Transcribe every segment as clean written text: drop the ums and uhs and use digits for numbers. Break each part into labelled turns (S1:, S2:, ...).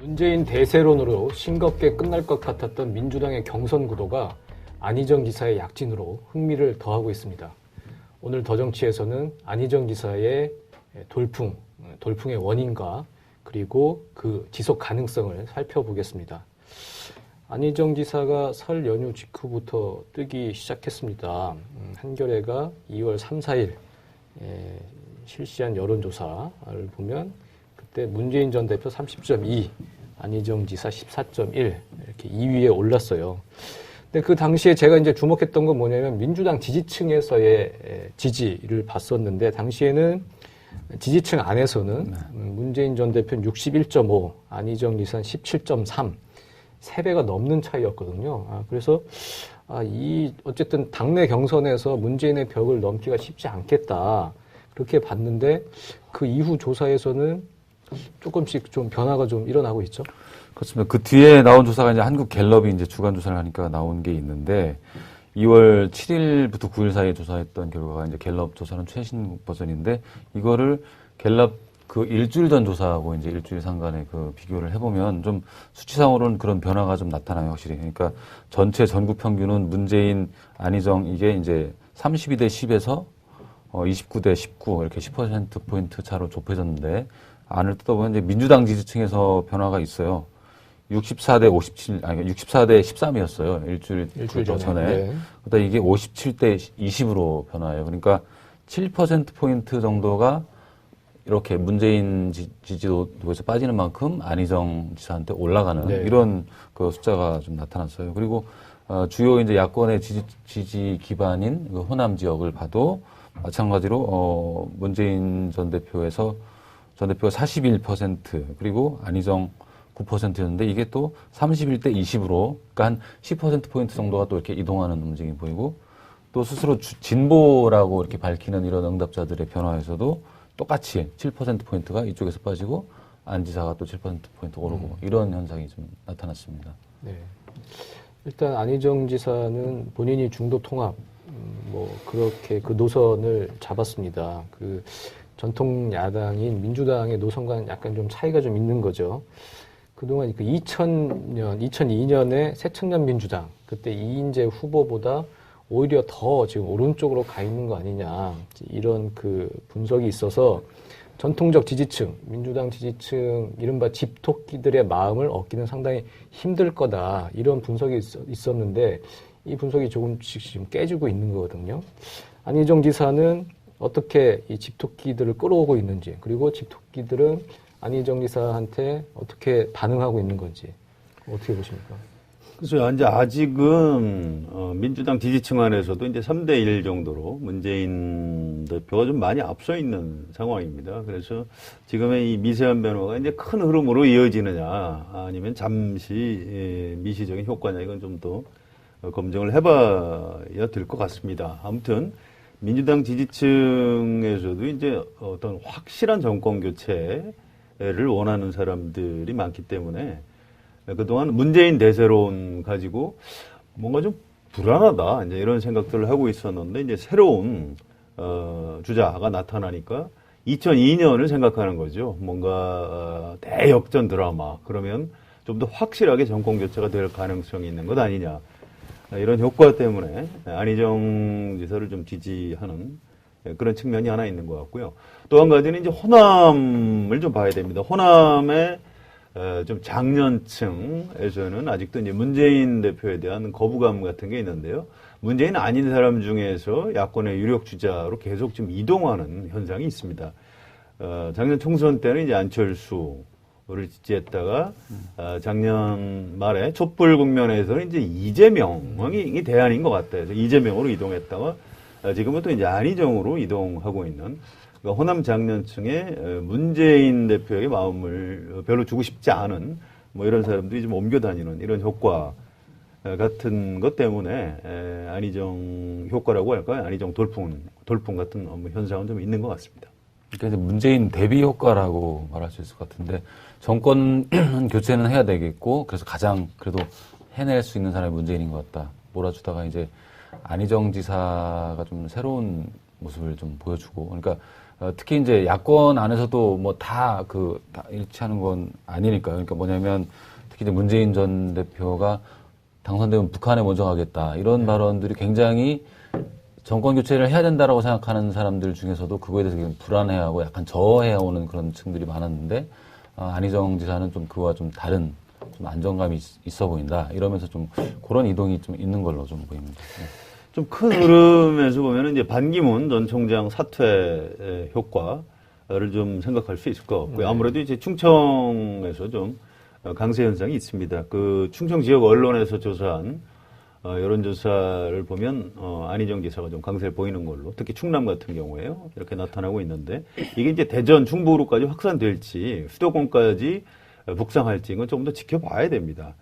S1: 문재인 대세론으로 싱겁게 끝날 것 같았던 민주당의 경선 구도가 안희정 지사의 약진으로 흥미를 더하고 있습니다. 오늘 더정치에서는 안희정 지사의 돌풍의 원인과 그리고 그 지속 가능성을 살펴보겠습니다. 안희정 지사가 설 연휴 직후부터 뜨기 시작했습니다. 한겨레가 2월 3, 4일 실시한 여론조사를 보면 그때 문재인 전 대표 30.2, 안희정 지사 14.1 이렇게 2위에 올랐어요. 근데 그 당시에 제가 이제 주목했던 건 뭐냐면 민주당 지지층에서의 지지를 봤었는데 당시에는 지지층 안에서는 문재인 전 대표는 61.5, 안희정 지사는 17.3, 3배가 넘는 차이였거든요. 그래서 어쨌든 당내 경선에서 문재인의 벽을 넘기가 쉽지 않겠다. 그렇게 봤는데 그 이후 조사에서는 조금씩 좀 변화가 좀 일어나고 있죠.
S2: 그렇습니다. 그 뒤에 나온 조사가 이제 한국 갤럽이 이제 주간 조사를 하니까 나온 게 있는데 2월 7일부터 9일 사이에 조사했던 결과가 이제 갤럽 조사는 최신 버전인데 이거를 갤럽 그 일주일 전 조사하고 이제 일주일 상간에 그 비교를 해보면 좀 수치상으로는 그런 변화가 좀 나타나요, 확실히. 그러니까 전체 전국 평균은 문재인, 안희정 이게 이제 32대 10에서 29대 19 이렇게 10%포인트 차로 좁혀졌는데 안을 뜯어보면 이제 민주당 지지층에서 변화가 있어요. 64대 57, 아니 64대 13이었어요. 일주일 전에. 네. 그러다 이게 57대 20으로 변화해요. 그러니까 7%포인트 정도가 이렇게 문재인 지지도에서 빠지는 만큼 안희정 지사한테 올라가는 네. 이런 그 숫자가 좀 나타났어요. 그리고 주요 이제 야권의 지지 기반인 그 호남 지역을 봐도 마찬가지로 문재인 전 대표가 41% 그리고 안희정 9%였는데 이게 또 31대 20으로 그러니까 한 10%포인트 정도가 또 이렇게 이동하는 움직임이 보이고 또 스스로 진보라고 이렇게 밝히는 이런 응답자들의 변화에서도 똑같이 7%포인트가 이쪽에서 빠지고 안 지사가 또 7%포인트 오르고 이런 현상이 좀 나타났습니다.
S1: 네. 일단 안희정 지사는 본인이 중도 통합 그렇게 그 노선을 잡았습니다. 그 전통 야당인 민주당의 노선과는 약간 좀 차이가 좀 있는 거죠. 그동안 그 2002년에 새천년 민주당 그때 이인재 후보보다 오히려 더 지금 오른쪽으로 가 있는 거 아니냐 이런 그 분석이 있어서 전통적 지지층, 민주당 지지층 이른바 집토끼들의 마음을 얻기는 상당히 힘들 거다 이런 분석이 있었는데 이 분석이 조금씩 지금 깨지고 있는 거거든요. 안희정 지사는 어떻게 이 집토끼들을 끌어오고 있는지 그리고 집토끼들은 안희정 지사한테 어떻게 반응하고 있는 건지 어떻게 보십니까?
S3: 그래서 이제 아직은 민주당 지지층 안에서도 이제 3대1 정도로 문재인 대표가 좀 많이 앞서 있는 상황입니다. 그래서 지금의 이 미세한 변화가 이제 큰 흐름으로 이어지느냐 아니면 잠시 미시적인 효과냐 이건 좀 더 검증을 해봐야 될 것 같습니다. 아무튼 민주당 지지층에서도 이제 어떤 확실한 정권 교체를 원하는 사람들이 많기 때문에 그동안 문재인 대세론 가지고 뭔가 좀 불안하다 이제 이런 생각들을 하고 있었는데 이제 새로운 주자가 나타나니까 2002년을 생각하는 거죠. 뭔가 대역전 드라마 그러면 좀 더 확실하게 정권 교체가 될 가능성이 있는 것 아니냐 이런 효과 때문에 안희정 지사를 좀 지지하는 그런 측면이 하나 있는 것 같고요. 또 한 가지는 이제 호남을 좀 봐야 됩니다. 호남의 좀 장년층에서는 아직도 이제 문재인 대표에 대한 거부감 같은 게 있는데요. 문재인 아닌 사람 중에서 야권의 유력 주자로 계속 좀 이동하는 현상이 있습니다. 작년 총선 때는 이제 안철수를 지지했다가 작년 말에 촛불 국면에서는 이제 이재명이 대안인 것 같아요. 그래서 이재명으로 이동했다가 지금은 또 이제 안희정으로 이동하고 있는 그러니까 호남 장년층의 문재인 대표에게 마음을 별로 주고 싶지 않은 이런 사람들이 좀 옮겨 다니는 이런 효과 같은 것 때문에 안희정 효과라고 할까요? 안희정 돌풍 같은 현상은 좀 있는 것 같습니다.
S2: 그러니까 이제 문재인 대비 효과라고 말할 수 있을 것 같은데 정권 교체는 해야 되겠고 그래서 가장 그래도 해낼 수 있는 사람이 문재인인 것 같다. 몰아주다가 이제 안희정 지사가 좀 새로운 모습을 좀 보여주고 그러니까 특히 이제 야권 안에서도 뭐 다 일치하는 건 아니니까요. 그러니까 뭐냐면 특히 이제 문재인 전 대표가 당선되면 북한에 먼저 가겠다. 이런 발언들이 굉장히 정권 교체를 해야 된다라고 생각하는 사람들 중에서도 그거에 대해서 굉장히 불안해하고 약간 저해오는 그런 층들이 많았는데, 안희정 지사는 좀 그와 좀 다른 좀 안정감이 있어 보인다. 이러면서 좀 그런 이동이 좀 있는 걸로 좀 보입니다.
S3: 좀 큰 흐름에서 보면은 이제 반기문 전 총장 사퇴 효과를 좀 생각할 수 있을 것 같고요. 아무래도 이제 충청에서 좀 강세 현상이 있습니다. 그 충청 지역 언론에서 조사한 여론조사를 보면 안희정 지사가 좀 강세를 보이는 걸로, 특히 충남 같은 경우에요. 이렇게 나타나고 있는데, 이게 이제 대전 충북으로까지 확산될지 수도권까지 북상할지 이건 조금 더 지켜봐야 됩니다.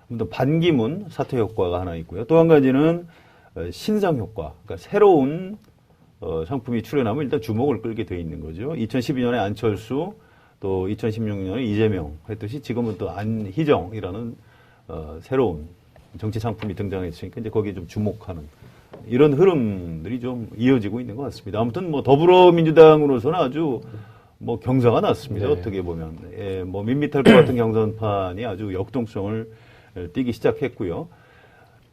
S3: 아무튼 반기문 사퇴 효과가 하나 있고요. 또 한 가지는 신상 효과, 그러니까 새로운 상품이 출현하면 일단 주목을 끌게 돼 있는 거죠. 2012년에 안철수, 또 2016년에 이재명 했듯이 지금은 또 안희정이라는 새로운 정치 상품이 등장했으니까 이제 거기에 좀 주목하는 이런 흐름들이 좀 이어지고 있는 것 같습니다. 아무튼 뭐 더불어민주당으로서는 아주 뭐 경사가 났습니다.
S1: 네.
S3: 어떻게 보면. 예, 뭐 밋밋할 것 같은 경선판이 아주 역동성을 띠기 시작했고요.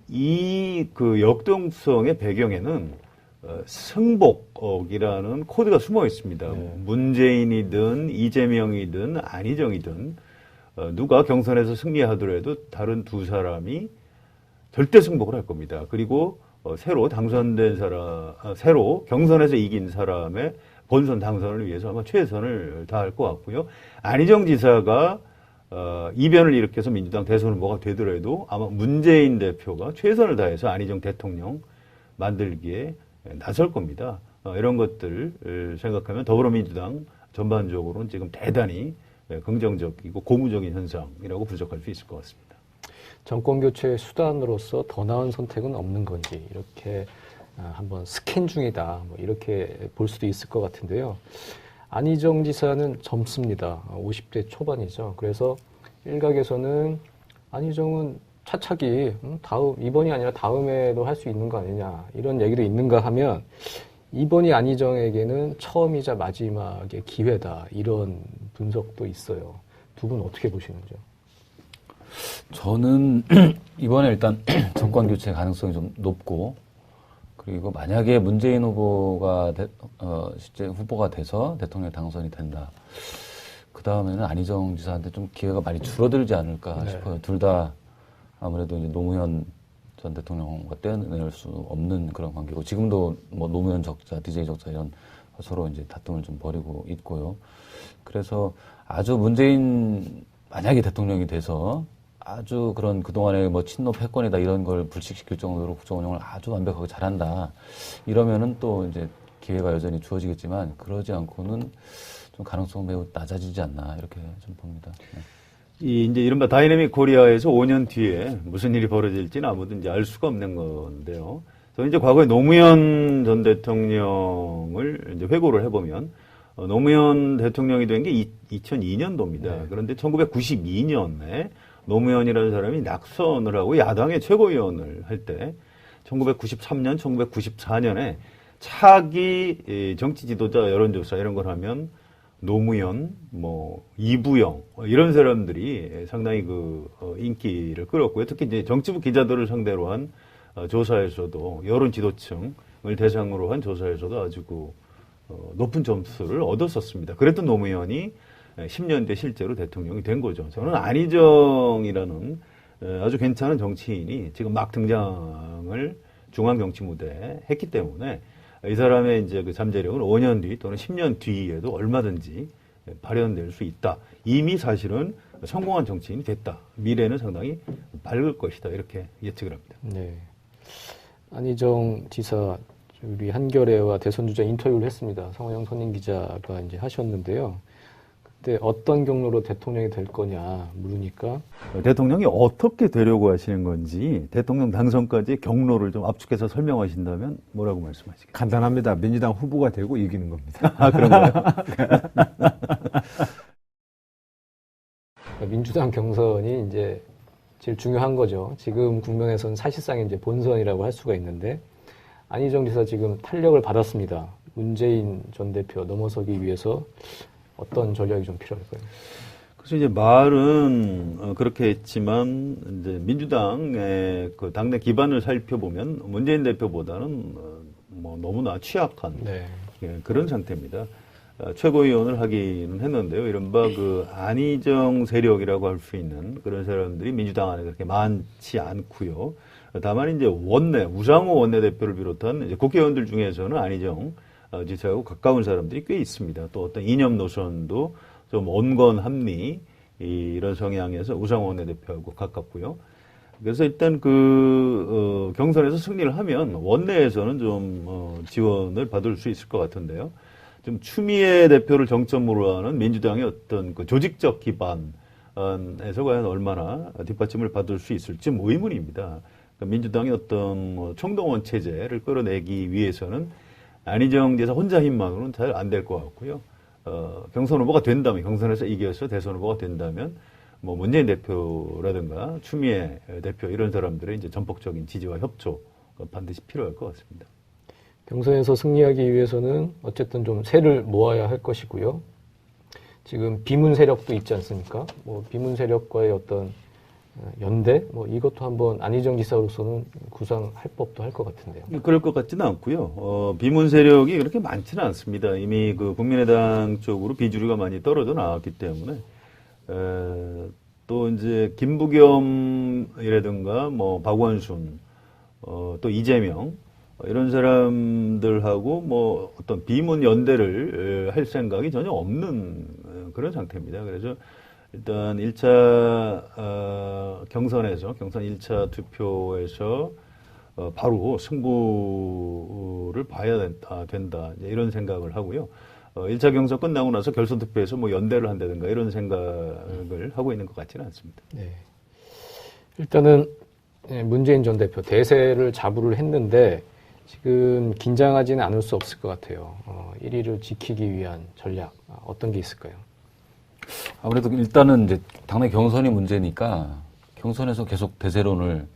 S3: 이 그 역동성의 배경에는 승복이라는 코드가 숨어 있습니다.
S1: 네.
S3: 문재인이든 이재명이든 안희정이든 누가 경선에서 승리하더라도 다른 두 사람이 절대 승복을 할 겁니다. 그리고 새로 당선된 사람, 새로 경선에서 이긴 사람의 본선 당선을 위해서 아마 최선을 다할 것 같고요. 안희정 지사가 이변을 일으켜서 민주당 대선 후보가 되더라도 아마 문재인 대표가 최선을 다해서 안희정 대통령 만들기에 나설 겁니다. 이런 것들을 생각하면 더불어민주당 전반적으로는 지금 대단히 긍정적이고 고무적인 현상이라고 분석할 수 있을 것 같습니다.
S1: 정권 교체의 수단으로서 더 나은 선택은 없는 건지 이렇게 한번 스캔 중이다 뭐 이렇게 볼 수도 있을 것 같은데요. 안희정 지사는 젊습니다. 50대 초반이죠. 그래서 일각에서는 안희정은 차차기 이번이 아니라 다음에도 할 수 있는 거 아니냐 이런 얘기도 있는가 하면 이번이 안희정에게는 처음이자 마지막의 기회다 이런 분석도 있어요. 두 분 어떻게 보시는지요?
S2: 저는 이번에 일단 정권 교체 가능성이 좀 높고, 그리고 만약에 문재인 후보가 실제 후보가 돼서 대통령 당선이 된다. 그 다음에는 안희정 지사한테 좀 기회가 많이 줄어들지 않을까 싶어요. 둘 다 아무래도 이제 노무현 전 대통령과 떼어낼 수 없는 그런 관계고, 지금도 뭐 노무현 적자, DJ 적자 이런 서로 이제 다툼을 좀 벌이고 있고요. 그래서 아주 문재인 만약에 대통령이 돼서 아주 그런 그동안의 뭐 친노 패권이다 이런 걸 불식시킬 정도로 국정 운영을 아주 완벽하게 잘한다. 이러면은 또 이제 기회가 여전히 주어지겠지만 그러지 않고는 좀 가능성은 매우 낮아지지 않나 이렇게 좀 봅니다. 네.
S3: 이 이제 이른바 다이내믹 코리아에서 5년 뒤에 무슨 일이 벌어질지는 아무도 이제 알 수가 없는 건데요. 저는 이제 과거에 노무현 전 대통령을 이제 회고를 해보면 노무현 대통령이 된 게 2002년도입니다.
S1: 네.
S3: 그런데 1992년에 노무현이라는 사람이 낙선을 하고 야당의 최고위원을 할 때 1993년, 1994년에 차기 정치 지도자 여론조사 이런 걸 하면 노무현, 뭐 이부영 이런 사람들이 상당히 그 인기를 끌었고요. 특히 이제 정치부 기자들을 상대로 한 조사에서도 여론 지도층을 대상으로 한 조사에서도 아주 그 높은 점수를 얻었었습니다. 그랬던 노무현이 10년 뒤에 실제로 대통령이 된 거죠. 저는 안희정이라는 아주 괜찮은 정치인이 지금 막 등장을 중앙 정치 무대에 했기 때문에 이 사람의 이제 그 잠재력은 5년 뒤 또는 10년 뒤에도 얼마든지 발현될 수 있다. 이미 사실은 성공한 정치인이 됐다. 미래는 상당히 밝을 것이다. 이렇게 예측을 합니다.
S1: 네. 안희정 지사 우리 한겨레와 대선주자 인터뷰를 했습니다. 성호영 선임 기자가 이제 하셨는데요. 그때 어떤 경로로 대통령이 될 거냐 물으니까
S3: 대통령이 어떻게 되려고 하시는 건지 대통령 당선까지 경로를 좀 압축해서 설명하신다면 뭐라고 말씀하시겠어요?
S4: 간단합니다. 민주당 후보가 되고 이기는 겁니다.
S3: 아, 그런가요?
S1: 민주당 경선이 이제 제일 중요한 거죠. 지금 국면에서는 사실상 이제 본선이라고 할 수가 있는데 안희정 지사 지금 탄력을 받았습니다. 문재인 전 대표 넘어서기 위해서 어떤 전략이 좀 필요할까요?
S3: 그래서 이제 말은 그렇게 했지만 이제 민주당의 그 당내 기반을 살펴보면 문재인 대표보다는 뭐 너무나 취약한
S1: 네.
S3: 예, 그런 상태입니다. 최고위원을 하기는 했는데요. 이른바 그 안희정 세력이라고 할 수 있는 그런 사람들이 민주당 안에 그렇게 많지 않고요. 다만 이제 우상호 원내대표를 비롯한 이제 국회의원들 중에서는 안희정 지사하고 가까운 사람들이 꽤 있습니다. 또 어떤 이념 노선도 좀 온건 합리 이런 성향에서 우상호 원내대표하고 가깝고요. 그래서 일단 경선에서 승리를 하면 원내에서는 좀 지원을 받을 수 있을 것 같은데요. 좀 추미애 대표를 정점으로 하는 민주당의 어떤 그 조직적 기반에서 과연 얼마나 뒷받침을 받을 수 있을지 의문입니다. 그러니까 민주당의 어떤 총동원 체제를 끌어내기 위해서는 안희정 지사 혼자 힘만으로는 잘 안 될 것 같고요. 경선 후보가 된다면, 경선에서 이겨서 대선 후보가 된다면, 뭐 문재인 대표라든가 추미애 대표 이런 사람들의 이제 전폭적인 지지와 협조가 반드시 필요할 것 같습니다.
S1: 경선에서 승리하기 위해서는 어쨌든 좀 세를 모아야 할 것이고요. 지금 비문 세력도 있지 않습니까? 뭐 비문 세력과의 어떤 연대, 뭐 이것도 한번 안희정 지사로서는 구상할 법도 할 것 같은데요.
S3: 그럴 것 같지는 않고요. 비문 세력이 그렇게 많지는 않습니다. 이미 그 국민의당 쪽으로 비주류가 많이 떨어져 나왔기 때문에 또 이제 김부겸이라든가 뭐 박원순, 또 이재명 이런 사람들하고 뭐 어떤 비문 연대를 할 생각이 전혀 없는 그런 상태입니다. 그래서 일단 1차 경선 1차 투표에서 바로 승부를 봐야 된다 이런 생각을 하고요. 1차 경선 끝나고 나서 결선 투표에서 뭐 연대를 한다든가 이런 생각을 하고 있는 것 같지는 않습니다.
S1: 네. 일단은 문재인 전 대표 대세를 자부를 했는데 지금 긴장하지는 않을 수 없을 것 같아요. 1위를 지키기 위한 전략 어떤 게 있을까요?
S2: 아무래도 일단은 이제 당내 경선이 문제니까 경선에서 계속 대세론을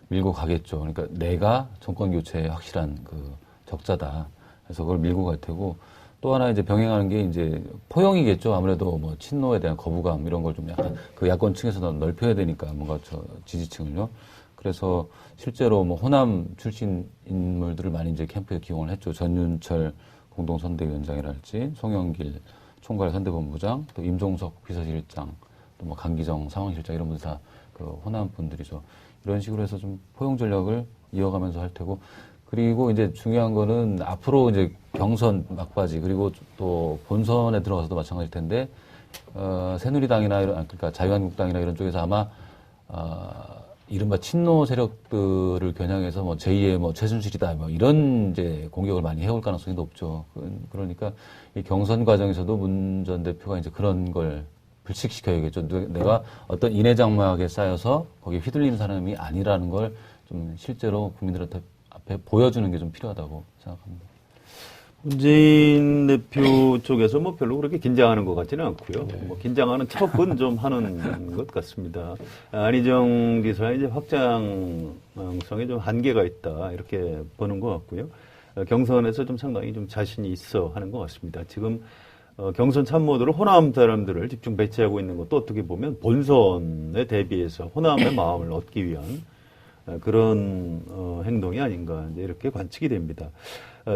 S2: 밀고 가겠죠. 그러니까 내가 정권 교체에 확실한 그 적자다. 그래서 그걸 밀고 갈 테고 또 하나 이제 병행하는 게 이제 포용이겠죠. 아무래도 뭐 친노에 대한 거부감 이런 걸 좀 약간 그 야권 층에서 넓혀야 되니까 뭔가 지지층을요. 그래서 실제로 뭐 호남 출신 인물들을 많이 이제 캠프에 기용을 했죠. 전윤철 공동선대위원장이랄지 송영길 총괄 선대본부장, 또 임종석 비서실장, 또 뭐 강기정 상황실장 이런 분들 다 그 호남 분들이죠. 이런 식으로 해서 좀 포용 전략을 이어가면서 할 테고, 그리고 이제 중요한 거는 앞으로 이제 경선 막바지 그리고 또 본선에 들어가서도 마찬가지일 텐데 새누리당이나 그러니까 자유한국당이나 이런 쪽에서 아마 이른바 친노 세력들을 겨냥해서 뭐 제2의 뭐 최순실이다 뭐 이런 이제 공격을 많이 해올 가능성이 높죠. 그러니까 이 경선 과정에서도 문 전 대표가 이제 그런 걸 불식시켜야겠죠. 내가 어떤 인해장막에 쌓여서 거기에 휘둘리는 사람이 아니라는 걸 좀 실제로 국민들한테 앞에 보여주는 게 좀 필요하다고 생각합니다.
S3: 문재인 대표 쪽에서 뭐 별로 그렇게 긴장하는 것 같지는 않고요. 뭐 긴장하는 척은 좀 하는 것 같습니다. 안희정 지사의 이제 확장성에 좀 한계가 있다 이렇게 보는 것 같고요. 경선에서 좀 상당히 좀 자신이 있어 하는 것 같습니다. 지금 경선 참모들을 호남 사람들을 집중 배치하고 있는 것도 어떻게 보면 본선에 대비해서 호남의 마음을 얻기 위한 그런 행동이 아닌가 이제 이렇게 관측이 됩니다.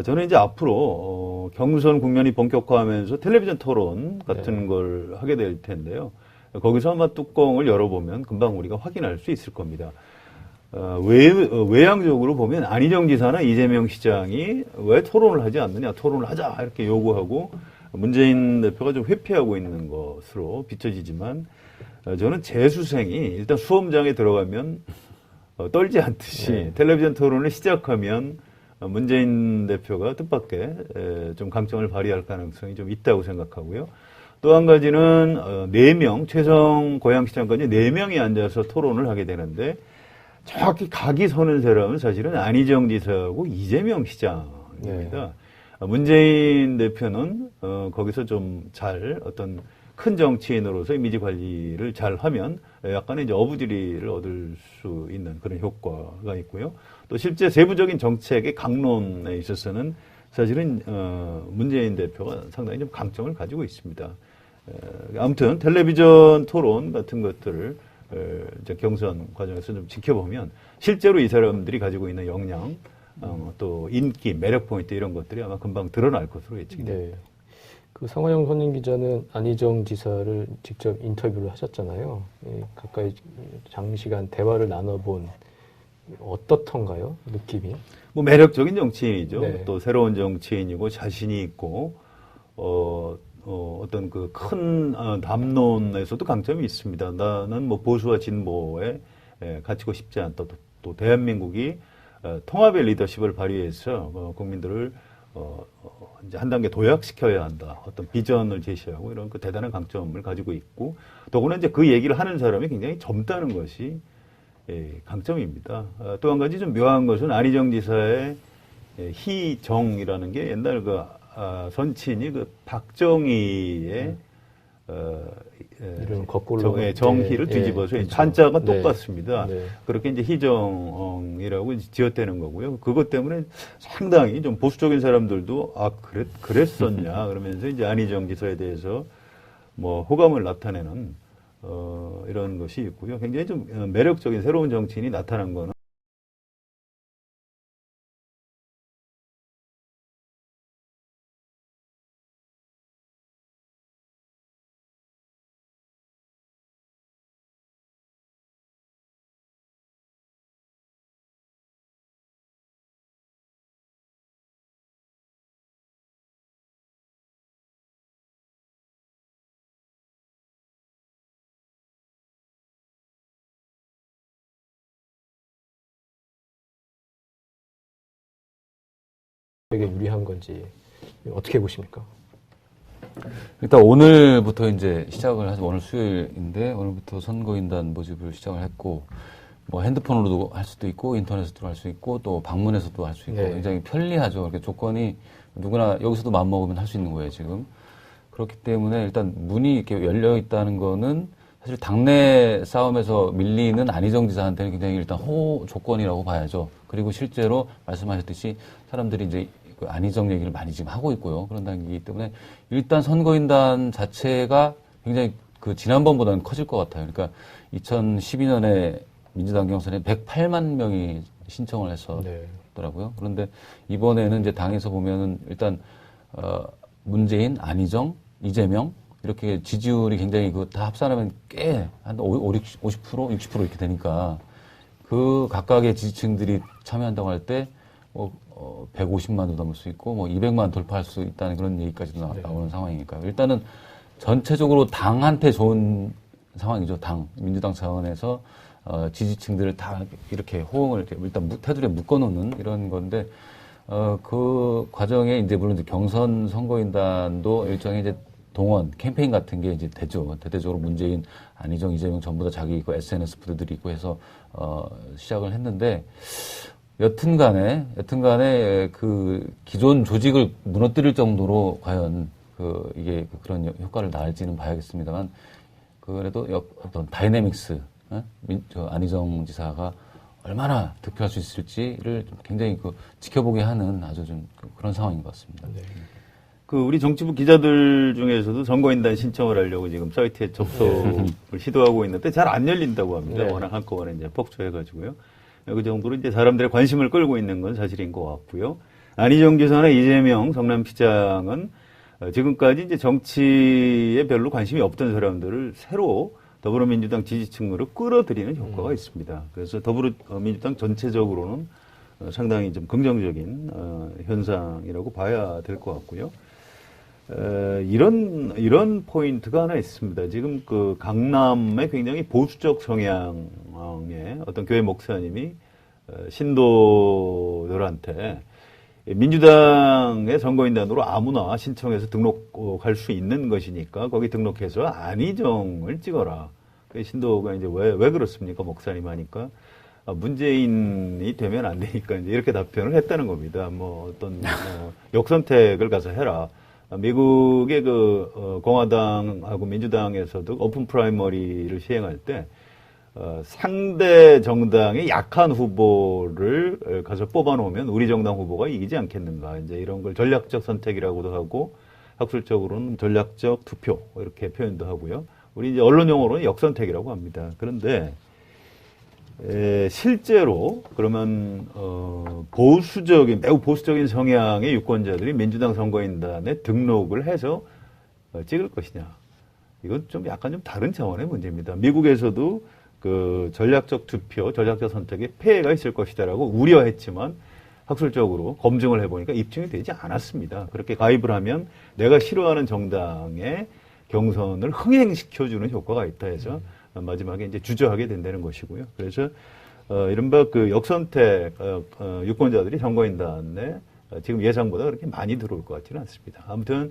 S3: 저는 이제 앞으로 경선 국면이 본격화하면서 텔레비전 토론 같은 걸 하게 될 텐데요. 거기서 아마 뚜껑을 열어보면 금방 우리가 확인할 수 있을 겁니다. 외향적으로 보면 안희정 지사나 이재명 시장이 왜 토론을 하지 않느냐, 토론을 하자 이렇게 요구하고 문재인 대표가 좀 회피하고 있는 것으로 비춰지지만 저는 재수생이 일단 수험장에 들어가면 떨지 않듯이 텔레비전 토론을 시작하면 문재인 대표가 뜻밖의 좀 강점을 발휘할 가능성이 좀 있다고 생각하고요. 또 한 가지는 4명, 최성 고양시장까지 4명이 앉아서 토론을 하게 되는데 정확히 각이 서는 사람은 사실은 안희정 지사하고 이재명 시장입니다. 문재인 대표는 거기서 좀 잘 어떤 큰 정치인으로서 이미지 관리를 잘 하면 약간의 이제 어부지리를 얻을 수 있는 그런 효과가 있고요. 또 실제 세부적인 정책의 강론에 있어서는 사실은 문재인 대표가 상당히 좀 강점을 가지고 있습니다. 아무튼 텔레비전 토론 같은 것들을 이제 경선 과정에서 좀 지켜보면 실제로 이 사람들이 가지고 있는 역량, 또 인기, 매력 포인트 이런 것들이 아마 금방 드러날 것으로 예측이 됩니다.
S1: 네. 그 상화영 선임 기자는 안희정 지사를 직접 인터뷰를 하셨잖아요. 가까이 장시간 대화를 나눠본 어떻던가요? 느낌이?
S3: 뭐 매력적인 정치인이죠.
S1: 네.
S3: 또 새로운 정치인이고 자신이 있고 어떤 그 큰 담론에서도 강점이 있습니다. 나는 뭐 보수와 진보에 갇히고 싶지 않다. 또 대한민국이 통합의 리더십을 발휘해서 국민들을 이제 한 단계 도약시켜야 한다. 어떤 비전을 제시하고 이런 그 대단한 강점을 가지고 있고 더구나 이제 그 얘기를 하는 사람이 굉장히 젊다는 것이 강점입니다. 또 한 가지 좀 묘한 것은 안희정 지사의 희정이라는 게 옛날 그 선친이 그 박정희의
S1: 이름 거꾸로
S3: 정희를
S1: 네,
S3: 뒤집어서
S1: 그렇죠.
S3: 한자가
S1: 네.
S3: 똑같습니다.
S1: 네.
S3: 그렇게 이제 희정이라고 지었다는 거고요. 그것 때문에 상당히 좀 보수적인 사람들도 그랬었냐 그러면서 이제 안희정 지사에 대해서 뭐 호감을 나타내는 이런 것이 있고요. 굉장히 좀 매력적인 새로운 정치인이 나타난 거는
S1: 되게 유리한 건지 어떻게 보십니까?
S2: 일단 오늘부터 이제 시작을 하죠. 오늘 수요일인데 오늘부터 선거인단 모집을 시작을 했고 뭐 핸드폰으로도 할 수도 있고 인터넷으로 할 수 있고 또 방문해서도 할 수 있고
S1: 네.
S2: 굉장히 편리하죠. 이렇게 조건이 누구나 여기서도 마음먹으면 할 수 있는 거예요, 지금. 그렇기 때문에 일단 문이 이렇게 열려 있다는 거는 사실 당내 싸움에서 밀리는 안희정 지사한테는 굉장히 일단 호호 조건이라고 봐야죠. 그리고 실제로 말씀하셨듯이 사람들이 이제 그 안희정 얘기를 많이 지금 하고 있고요. 그런 단계이기 때문에 일단 선거인단 자체가 굉장히 그 지난번보다는 커질 것 같아요. 그러니까 2012년에 민주당 경선에 108만 명이 신청을 했었더라고요.
S1: 네.
S2: 그런데 이번에는 이제 당에서 보면은 일단 문재인, 안희정, 이재명 이렇게 지지율이 굉장히 그 다 합산하면 꽤 한 50%, 60% 이렇게 되니까 그 각각의 지지층들이 참여한다고 할 때 150만도 넘을 수 있고 뭐 200만 돌파할 수 있다는 그런 얘기까지도 나오는 상황이니까 일단은 전체적으로 당한테 좋은 상황이죠. 민주당 차원에서 지지층들을 다 이렇게 호응을 일단 테두리에 묶어놓는 이런 건데 그 과정에 이제 물론 이제 경선 선거인단도 일종의 이제 동원 캠페인 같은 게 이제 되죠. 대대적으로 문재인, 안희정, 이재명 전부 다 자기 그 SNS 부대들이 있고 해서 시작을 했는데 여튼간에 그 기존 조직을 무너뜨릴 정도로 과연 이게 그런 효과를 낳을지는 봐야겠습니다만 그래도 어떤 다이내믹스 안희정 지사가 얼마나 득표할 수 있을지를 굉장히 지켜보게 하는 아주 좀 그런 상황인 것 같습니다.
S1: 네.
S3: 우리 정치부 기자들 중에서도 선거인단 신청을 하려고 지금 사이트에 접속을 시도하고 있는데 잘 안 열린다고 합니다.
S1: 네.
S3: 워낙 한꺼번에 이제 폭주해가지고요. 그 정도로 이제 사람들의 관심을 끌고 있는 건 사실인 것 같고요. 안희정 지사나 이재명 성남시장은 지금까지 이제 정치에 별로 관심이 없던 사람들을 새로 더불어민주당 지지층으로 끌어들이는 효과가 있습니다. 그래서 더불어민주당 전체적으로는 상당히 좀 긍정적인 현상이라고 봐야 될 것 같고요. 이런 포인트가 하나 있습니다. 지금 그 강남의 굉장히 보수적 성향의 어떤 교회 목사님이 신도들한테 민주당의 선거인단으로 아무나 신청해서 등록할 수 있는 것이니까 거기 등록해서 안희정을 찍어라. 신도가 이제 왜 그렇습니까? 목사님 하니까 문재인이 되면 안 되니까 이제 이렇게 답변을 했다는 겁니다. 어떤 역선택을 가서 해라. 미국의 공화당하고 민주당에서도 오픈 프라이머리를 시행할 때 상대 정당의 약한 후보를 가서 뽑아놓으면 우리 정당 후보가 이기지 않겠는가. 이제 이런 걸 전략적 선택이라고도 하고 학술적으로는 전략적 투표 이렇게 표현도 하고요. 우리 이제 언론 용어로는 역선택이라고 합니다. 그런데 실제로 그러면 매우 보수적인 성향의 유권자들이 민주당 선거인단에 등록을 해서 찍을 것이냐. 이건 좀 약간 좀 다른 차원의 문제입니다. 미국에서도 그 전략적 투표, 전략적 선택에 폐해가 있을 것이다라고 우려했지만 학술적으로 검증을 해보니까 입증이 되지 않았습니다. 그렇게 가입을 하면 내가 싫어하는 정당의 경선을 흥행시켜주는 효과가 있다 해서 마지막에 이제 주저하게 된다는 것이고요. 그래서 이른바 그 역선택 유권자들이 선거인단에 지금 예상보다 그렇게 많이 들어올 것 같지는 않습니다. 아무튼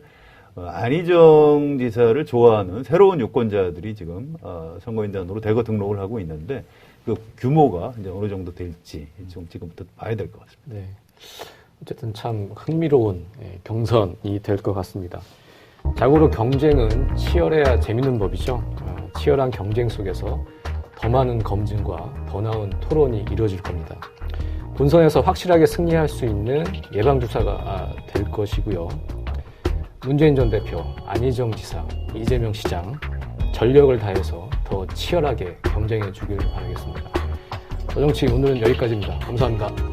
S3: 안희정 지사를 좋아하는 새로운 유권자들이 지금 선거인단으로 대거 등록을 하고 있는데 그 규모가 이제 어느 정도 될지 좀 지금부터 봐야 될 것 같습니다.
S1: 네. 어쨌든 참 흥미로운 경선이 될 것 같습니다. 자고로 경쟁은 치열해야 재밌는 법이죠. 치열한 경쟁 속에서 더 많은 검증과 더 나은 토론이 이루어질 겁니다. 본선에서 확실하게 승리할 수 있는 예방주사가 될 것이고요. 문재인 전 대표, 안희정 지사, 이재명 시장 전력을 다해서 더 치열하게 경쟁해 주길 바라겠습니다. 더정치 오늘은 여기까지입니다. 감사합니다.